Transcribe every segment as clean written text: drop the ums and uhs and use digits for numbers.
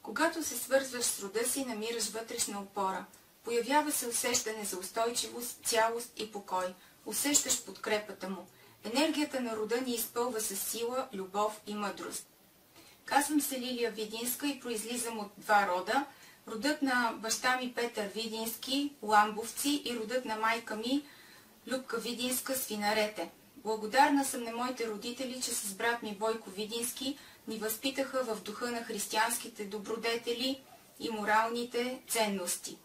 Когато се свързваш с рода си, намираш вътрешна опора. Появява се усещане за устойчивост, цялост и покой. Усещаш подкрепата му. Енергията на рода ни изпълва с сила, любов и мъдрост. Казвам се Лилия Видинска и произлизам от два рода. Родът на баща ми Петър Видински, Ламбовци, и родът на майка ми Любка Видинска, Свинарете. Благодарна съм на моите родители, че с брат ми Бойко Видински ни възпитаха в духа на християнските добродетели и моралните ценности.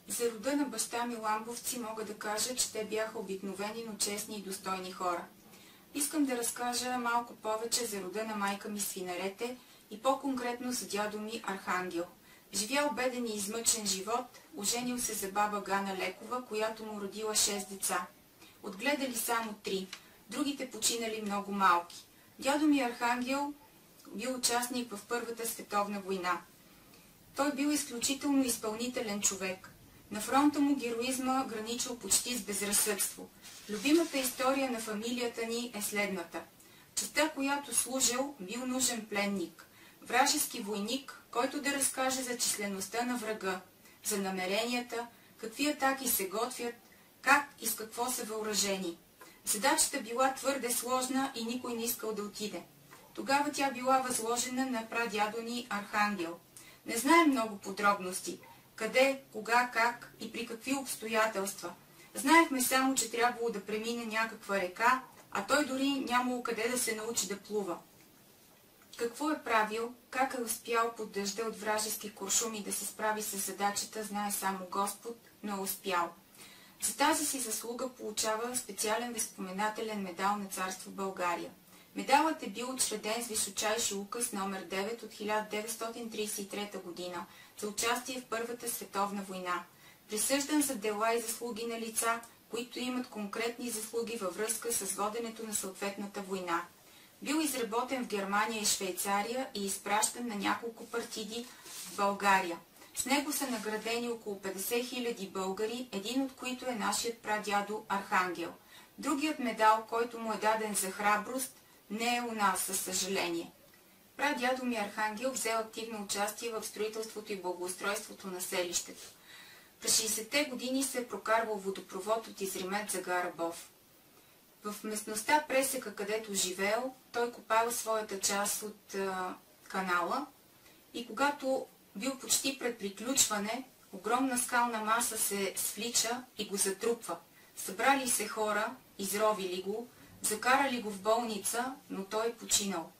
За рода на баща ми Ламбовци мога да кажа, че те бяха обикновени, но честни и достойни хора. Искам да разкажа малко повече за рода на майка ми Свинарете и по-конкретно за дядо ми Архангел. Живял беден и измъчен живот, оженил се за баба Гана Лекова, която му родила 6 деца. Отгледали само 3, другите починали много малки. Дядо ми Архангел бил участник в Първата световна война. Той бил изключително изпълнителен човек. На фронта му героизма граничил почти с безразсъдство. Любимата история на фамилията ни е следната. Частта, която служил, бил нужен пленник. Вражески войник, който да разкаже за числеността на врага, за намеренията, какви атаки се готвят, как и с какво са въоръжени. Задачата била твърде сложна и никой не искал да отиде. Тогава тя била възложена на прадядо ни Архангел. Не знаем много подробности. Къде, кога, как и при какви обстоятелства. Знаехме само, че трябвало да премине някаква река, а той дори нямало къде да се научи да плува. Какво е правил, как е успял под дъжда от вражески куршуми да се справи с задачата, знае само Господ, но е успял. За тази си заслуга получава специален възпоменателен медал на Царство България. Медалът е бил учреден с височайши указ номер 9 от 1933 година за участие в Първата световна война, присъждан за дела и заслуги на лица, които имат конкретни заслуги във връзка с воденето на съответната война. Бил изработен в Германия и Швейцария и изпращан на няколко партиди в България. С него са наградени около 50 000 българи, един от които е нашият прадядо Архангел. Другият медал, който му е даден за храброст, не е у нас, със съжаление. Прадядо ми Архангел взел активно участие в строителството и благоустройството на селището. През 60-те години се е прокарвал водопровод от Изримет за гара Бов. В местността Пресека, където живеел, той копал своята част от канала и когато бил почти пред приключване, огромна скална маса се свлича и го затрупва. Събрали се хора, изровили го, закарали го в болница, но той е починал.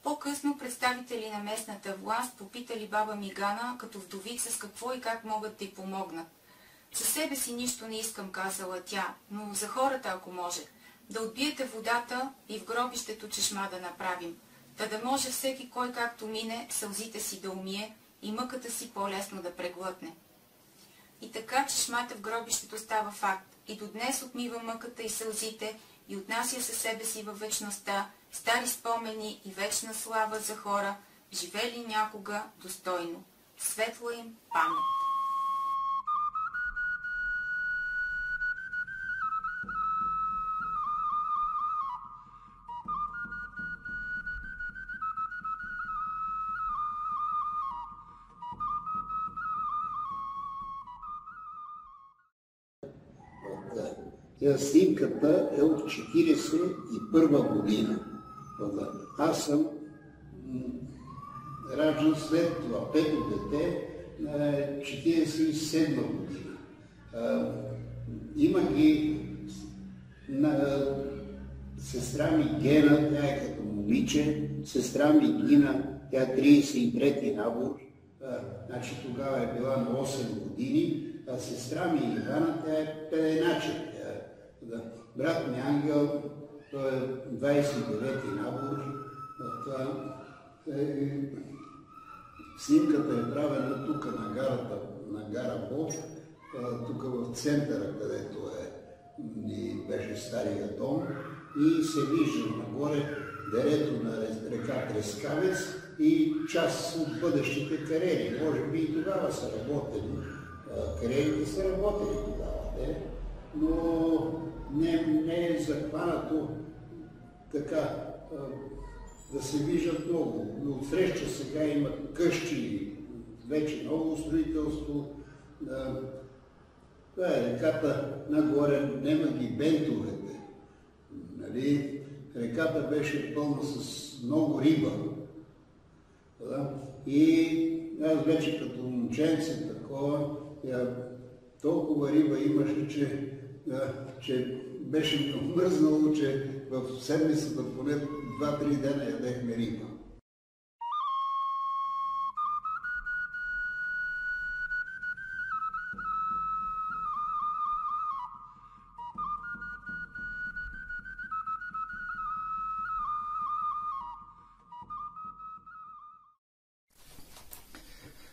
По-късно представители на местната власт попитали баба ми Гана, като вдовица, с какво и как могат да й помогнат. За себе си нищо не искам, казала тя, но за хората, ако може. Да отбиете водата и в гробището чешма да направим, да може всеки кой както мине, сълзите си да умие и мъката си по-лесно да преглътне. И така чешмата в гробището става факт. И до днес отмива мъката и сълзите и отнася със себе си във вечността стари спомени и вечна слава за хора, живели някога достойно. Светла им памет! Снимката е от 1941 година. Аз съм раждан след това, пето дете, на 1947 година. Има ги сестра ми Гена, тя е като момиче, сестра ми Гина, тя е 33-ти набор, значи тогава е била на 8 години, а сестра ми Ивана, тя е пеленаче. Брат ми Ангел, той е 29-ти набор. Снимката е правена тук на гара Бов, тук в центъра, където беше стария дом, и се вижда нагоре дерето на река Трескавец и част от бъдещите карели. Може би и тогава са работили. Карелите са работили тогава, но не е захванато така да се виждат много. Но отсреща сега има къщи, вече ново строителство. Това е реката, нагоре няма ги бентовете. Нали? Реката беше пълна с много риба. И аз вече като момченце такова, толкова риба имаше, че беше ми омръзнало, че в седмицата поне 2-3 дена ядехме риба.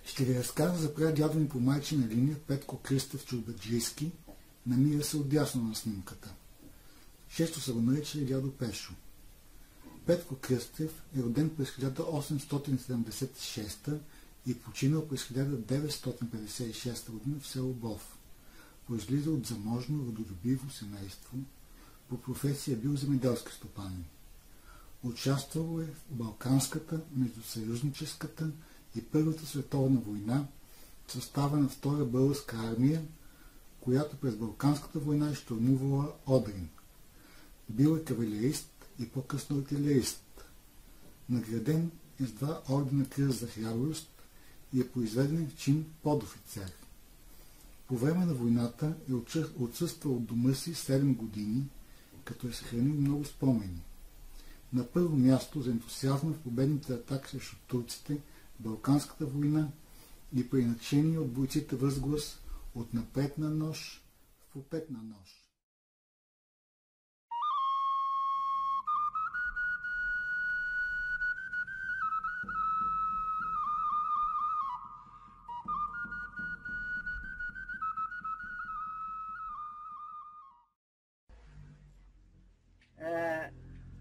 Ще ви разкажа за прадядо ми по майчина линия Петко Кръстев Чорбаджийски, намира се отдясно на снимката. Често са го наричали дядо Пешо. Петко Кръстев е роден през 1876 и починал през 1956 година в село Бов. Произлиза от заможно родолюбиво семейство, по професия бил земеделски стопанин. Участвал е в Балканската, Междусъюзническата и Първата световна война в състава на Втора българска армия, която през Балканската война е щурмувала Одрин. Бил е кавалерист и по-късно артилерист. Награден е с 2 ордена Кръст за храброст и е произведен в чин подофицер. По време на войната е отсъствал от дома си 7 години, като е съхранил много спомени. На първо място за ентусиазма в победните атаки срещу турците, Балканската война и преиначения от бойците възглас от напред на нож в попет на нож.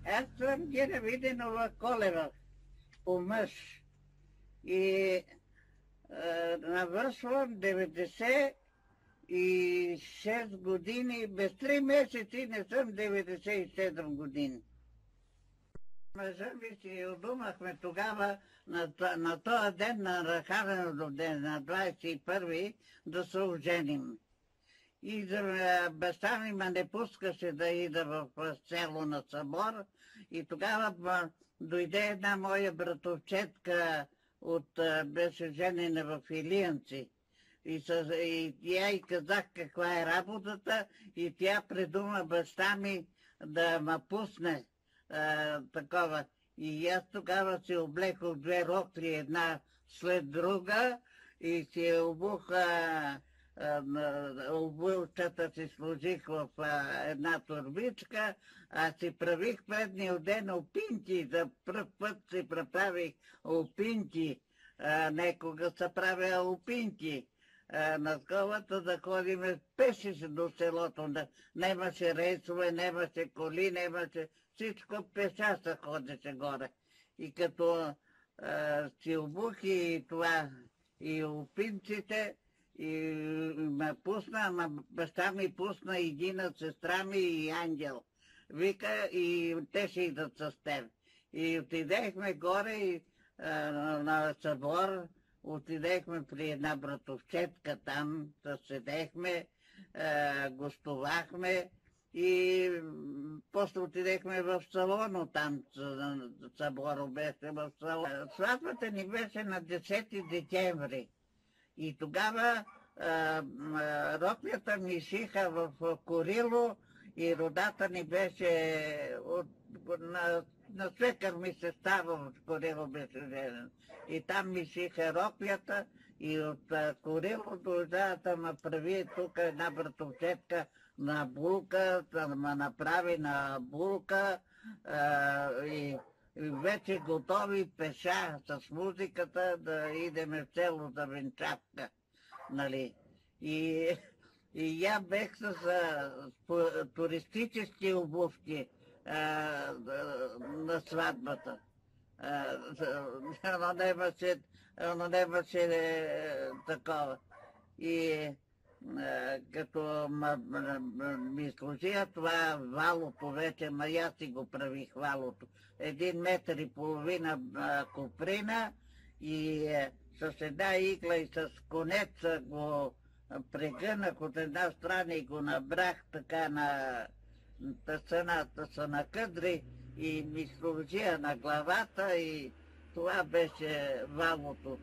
Аз съм Гена Виденова Колева по мъж и навършвам 96 години, без 3 месеци не съм 97 години. Мъжа ми си удумахме тогава на този ден, на Рахавеното ден, на 21-и, да се оженим. И баща ми ме не пускаше да ида в село на събор. И тогава дойде една моя братовчетка, беше женена в Илиянци. И тя й казах каква е работата и тя придума баща ми да ме пусне такова. И аз тогава си облекох 2 рокли, една след друга и си обух обувката си сложих в една турбичка, а си правих предния ден опинки, за пръв път си преправих опинки, некога се правя опинки. На сковата да ходим пеше се до селото, немаше рейсове, немаше коли, немаше всичко пеша се ходеше горе. И като си обух и това, и опинците, и ме пусна, ама баща ми пусна Идина, сестра ми и Ангел. Вика, и те ще идат с теб. И отидехме горе и, на събор, отидехме при една братовчетка там, да седехме, гостувахме и после отидехме в салоно там, събор беше в салон. Сватбата ни беше на 10 декември. И тогава роквията ми шиха в Корило и родата ни беше на свекър ми се става в Корило беше женен. И там ми шиха роквията и от Корило дойда да ме прави тук една братовчетка на булка, да ме направи на булка и вече готови пеша с музиката да идеме в село за Венчавка, нали. И я бех с туристически обувки на сватбата. Но нямаше такова. И като ми служия това валото вече, аз си го правих валото. 1,5 метра куприна и с една игла и с конеца го прегънах от една страна и го набрах така на тъсаната са на къдри и ми служия на главата и това беше валото.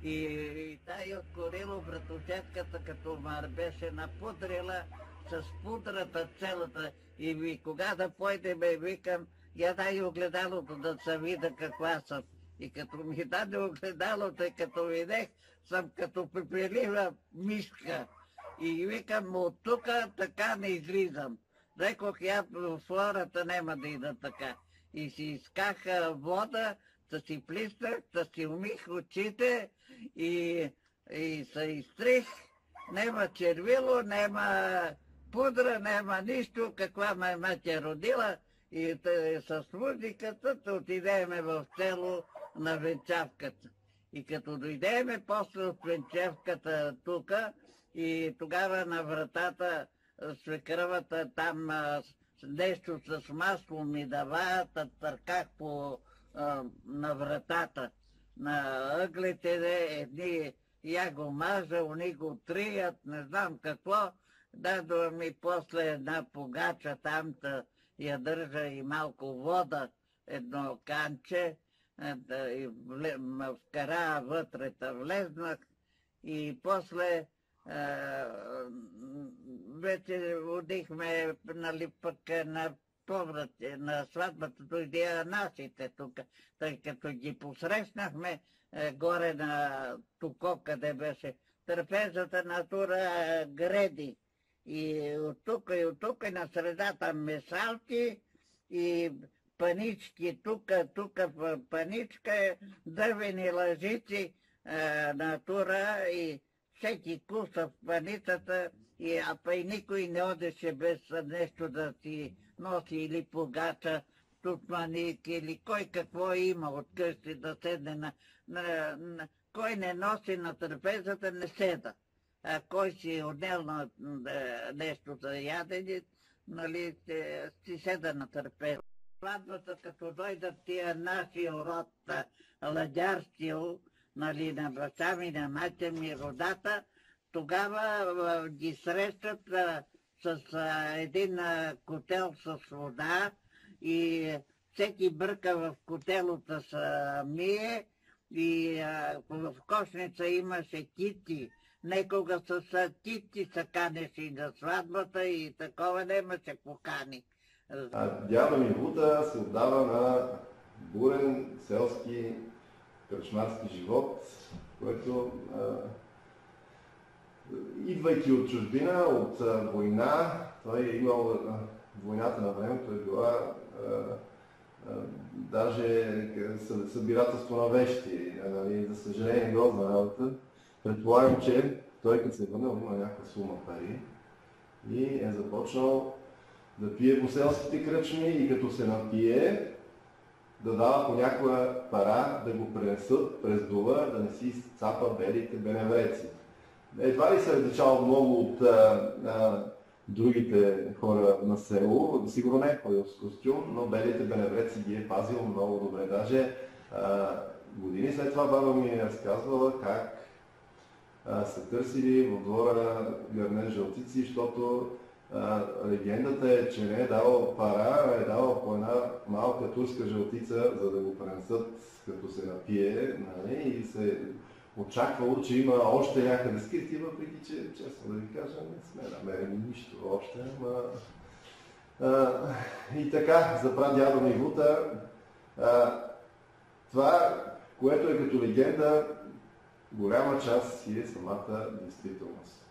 И тай откорило братовчетката, като ме беше напудрила с пудрата цялата. И кога да пойдеме, викам, я дай огледалото да се видя каква съм. И като ми даде огледалото и като видех, съм като пепелива мишка. И викам, от тук така не излизам. Рекох, я в флората няма да ида така. И си исках вода, да си плиснах, да си умих очите и се изтрих. Нема червило, нема пудра, нема нищо, каква ме мати родила. И с музиката отидеме в село на венчавката. И като дойдеме после от венчавката тука, и тогава на вратата свекръвата там нещо с масло ми дава, търках на вратата. На ъглите едни я го мажа, они го трият, не знам какво. Дадо ми после една погача там, я държа и малко вода, едно канче, вкара вътре, влезнах и после вече водихме, нали, пък на поврат, на сватбата дойде нашите тук, тъй като ги посрещнахме горе на Туко, къде беше трапезата на Тура Греди. И от тук и на средата месалки и панички, тук паничка, дървени лъжици на Тура и всеки куса в паницата, а и никой не одеше без нещо да си носи или погача, тутманик или кой какво има от къщи да седне кой не носи на трапезата, не седа. А кой си отнел на нещо за ядене, нали, си седа на трапеза. Сватбата, като дойдат тия наши род, ладярски, нали, на баща ми, на майка ми, родата, тогава ги срещат с един котел с вода и всеки бърка в котелото се мие и в кошница имаше кити. Некога с кити се канеше и на сватбата и такова немаше покани. Дядо ми Бута се отдава на бурен селски кръчмарски живот, който идвайки от чужбина, от война, той е имал войната на времето, е била даже събирателство на вещи, нали, за съжаление грозна работа. Предполагам, че той като се върнал има някаква сума пари и е започнал да пие по селските кръчми и като се напие, да дава по някоя пара да го пренесат през дула, да не си цапа белите беневреци. Едва ли се различава много от другите хора на село, сигурно не е ходил с костюм, но белите беневреци ги е пазил много добре. Даже години след това баба ми е разказвала как са търсили в двора гърне жълтици, защото легендата е, че не е давал пара, а е давал по една малка турска жълтица, за да го пренесат, като се напие, нали, и се очаквало, че има още някъде скрити, въпреки че, честно да ви кажа, не сме намерили нищо още. И така, за прадядо ми Бута, това, което е като легенда, голяма част си е самата действителност.